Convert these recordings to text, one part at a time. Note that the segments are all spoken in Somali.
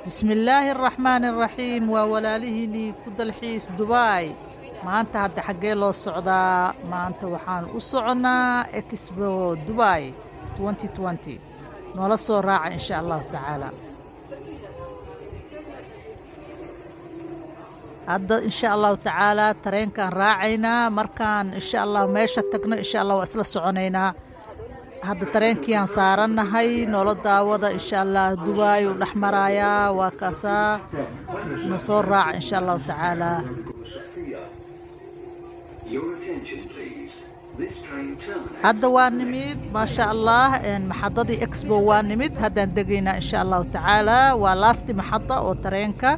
بسم الله الرحمن الرحيم وولاله لي كدلحيس دبي maanta hadda xaggee loo socdaa maanta waxaan u soconaa expo dubai 2020 noola soo raaca insha allahu tacaala hadda insha allahu tacaala tareenkaan raacaynaa markaan insha allah meesha tagno insha allah waa isla soconaynaa hadda tareenkiiaan saarannahay noola daawada insha allah dubai uu dhex maraayaa waa kaasaa na soo raaca insha allahu tacaala hadda waa nimid maasha allah maxadadii expo waa nimid haddaan degaynaa insha allahu tacaala waa laasti maxada oo tareenka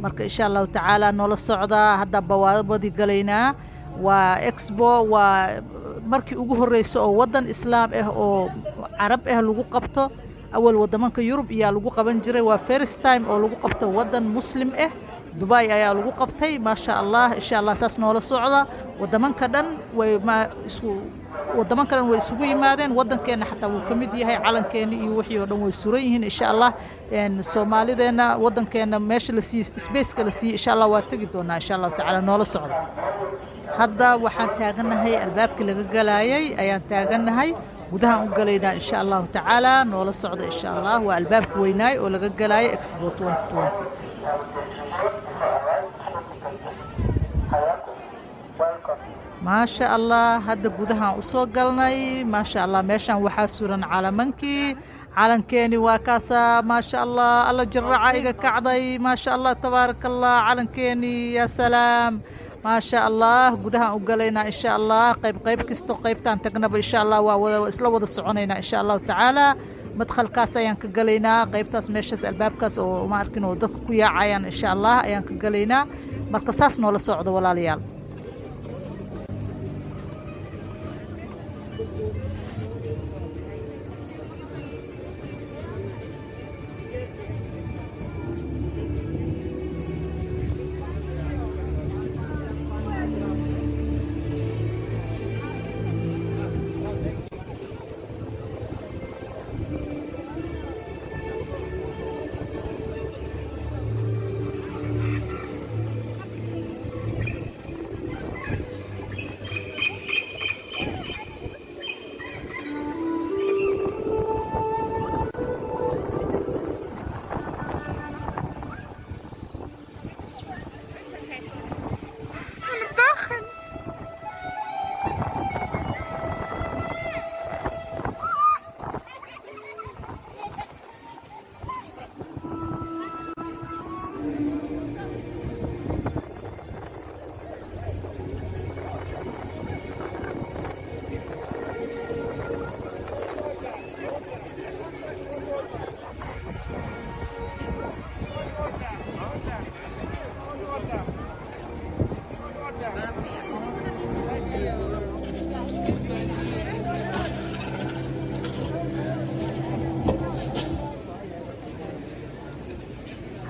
marka insha allahu tacaala noola socdaa hadda bawaabadii galaynaa waa expo waa markii ugu horreysa oo waddan islaam ah oo carab ah lagu qabto awal waddamanka yurub iyaa lagu qaban jiray waa first time oo lagu qabto waddan muslim ah dubai ayaa lagu qabtay maasha allah insha allah saas noola socda waddamanka dhan way waddamanka dhan way isugu yimaadeen waddankeenna xataa wuu ka mid yahay calankeena iyo wixii oo dhan way suran yihiin insha allah soomaalideenna waddankeenna meesha la siiyey spaceka la siiyey insha allah waa tegi doonaa insha allahu tacaala noola socda hadda waxaan taagannahay albaabkii laga galaayay ayaan taagannahay gudahaan u galaynaa insha allahu tacaala noola socda insha allah waa albaabka weynaay oo laga galaayay expo 2020 maasha allah hadda gudahaan u soo galnay maasha allah meeshaan waxaa suran calamankii calankeeni waa kaasaa maasha allah alla jirraca iga kacday maasha allah tabaaraka allah calankeeni yaa salaam maasha allah gudahaan u galaynaa insha allah qayb kasto qaybtaan tagnaba insha allah waa isla wada soconaynaa insha allahu tacaala madkhalkaas ayaan ka galaynaa qaybtaas meeshaas albaabkaas oo ma arkin oo dadka ku yaacayaan insha allah ayaan ka galaynaa marka saas noola socdo walaalayaal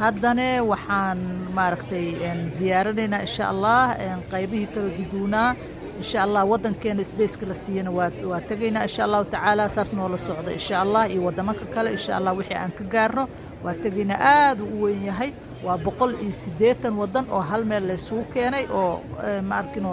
haddane waxaan maaragtay ziyaaranaynaa insha allah qaybihii kala duduunaa insha allah waddankeena spaceka la siiyana waa tegaynaa insha allahu tacaala saas noola socda insha allah iyo waddamanka kale insha allah wixii aan ka gaarno waa tegaynaa aad u weyn yahay waa 180 waddan oo hal meel laysugu keenay oo ma arkino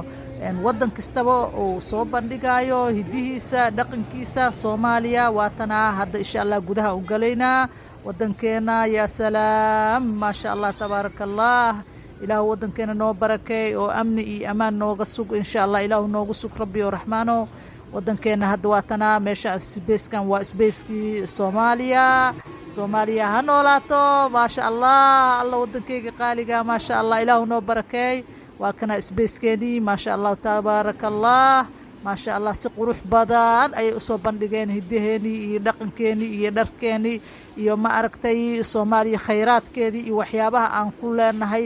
waddan kastaba uu soo bandhigayo hidihiisa dhaqankiisa soomaaliya waatanaa hadda insha allah gudaha u galaynaa waddankeena yaa salaam maasha allah tabaaraka allah ilaahu waddankeena noo barakeey oo amni iyo ammaan nooga sug insha allah ilaahu noogu sug rabbi oo raxmaano waddankeena hadda waatanaa meesha sbeeskan waa sbeeskii soomaaliya ha noolaato maasha allah alla waddankeyga qaaliga maasha allah ilaahu noo barakeey waa kana sbeeskeenii maasha allah tabaaraka allah maasha allah si qurux badan ayay usoo bandhigeen hiddaheenii iyo dhaqankeenii iyo dharkeenii iyo ma aragtay soomaaliya khayraadkeedii iyo waxyaabaha aan ku leenahay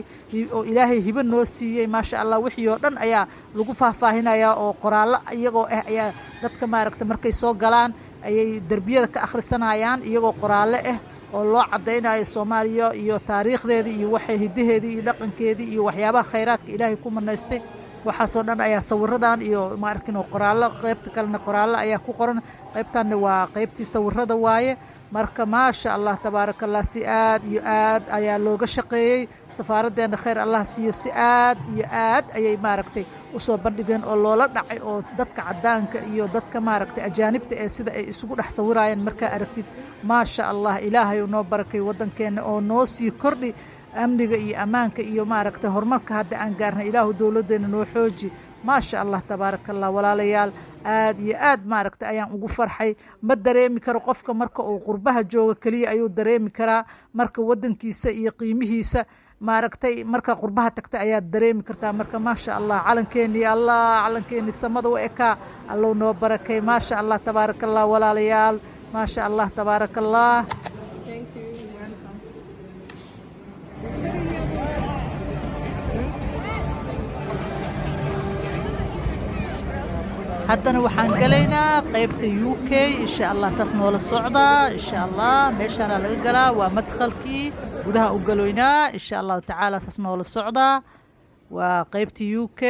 oo ilaahay hibo noo siiyey maasha allah wixii oo dhan ayaa lagu faahfaahinayaa oo qoraallo iyagoo ah ayaa dadka maaragtay markay soo galaan ayay derbiyada ka akhrisanayaan iyagoo qoraallo ah oo loo caddaynayo soomaaliya iyo taariikhdeedii iyo waxay hiddaheedii iyo dhaqankeedii iyo waxyaabaha khayraadka ilaahay ku manaystay waxaasoo dhan ayaa sawiradan iyo ma arkin oo qoraallo qaybta kalena qoraallo ayaa ku qoran qaybtanna waa qaybtii sawirada waaye marka maasha allah tabaaraka allah si aad iyo aad ayaa looga shaqeeyey safaaraddeena khayr allah siiyo si aad iyo aad ayay maaragtay usoo bandhigeen oo loola dhacay oo dadka caddaanka iyo dadka maaragtay ajaanibta ee sida ay isugu dhex sawiraayeen markaa aragtid maasha allah ilaahay noo barakay waddankeenna oo noo sii kordhi amniga iyo ammaanka iyo maaragtay horumarka hadda aan gaarnay ilaahu dowladdeena noo xooji maasha allah tabaaraka allah walaalayaal aad iyo aad maaragtay ayaan ugu farxay ma dareemi karo qofka marka uu qurbaha jooga keliya ayuu dareemi karaa marka waddankiisa iyo qiimihiisa maaragtay marka qurbaha tagta ayaad dareemi kartaa marka maasha allah calankeenii allah calankeenii samada u ekaa allow noo barakay maasha allah tabaaraka allah walaalayaal maasha allah tabaaraka allah. Thank you. haddana waxaan gelaynaa qaybta UK insha allah saas noola socdaa insha allah meeshaana laga galaa waa madkhalkii gudaha u galoynaa insha allahu tacaala saas noola socdaa waa qaybta UK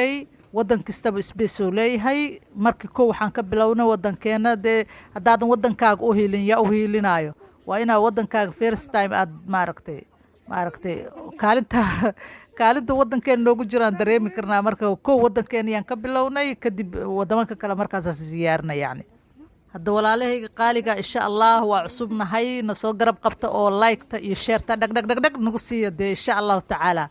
waddan kastaba isbeesoo leeyahay markii kow waxaan ka bilowna waddankeena dee haddaadan waddankaaga u hiilin yaa u hiilinaayo waa inaad waddankaaga first time aad maaragtay kaalinta waddankeena noogu jiraan dareemi karnaa marka kow waddankeena yaan ka bilownay kadib waddamanka kale markaasaas ziyaarna yacni hadda walaalahayga qaaliga insha allah waa cusubnahay na soo garab qabta oo liketa iyo sheerta dhagdhagdhagdhag nagu siiya dee insha allahu tacaala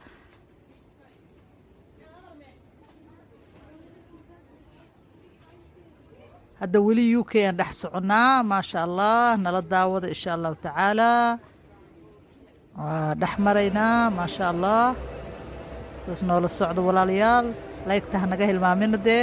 hadda weli UK aan dhex soconnaa maasha allah nala daawada insha allahu tacaala waa dhex maraynaa maasha allah saas noola socdo walaalayaal laygta hanaga hilmaamina dee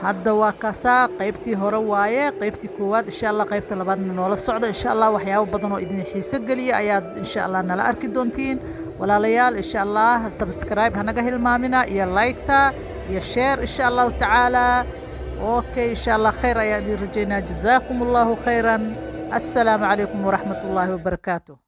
hadda waa kaasaa qaybtii hore waaye qaybtii koowaad insha allah qaybta labaadna noola socdo insha allah waxyaabo badan oo idin xiiso geliya ayaad insha allah nala arki doontiin walaalayaal insha allah subscribe hanaga hilmaamina iyo laygta iyo share insha allahu tacaala okay insha allah khayr ayaan idin rajaynaa jazaakum allahu khayran السلام عليكم ورحمة الله وبركاته.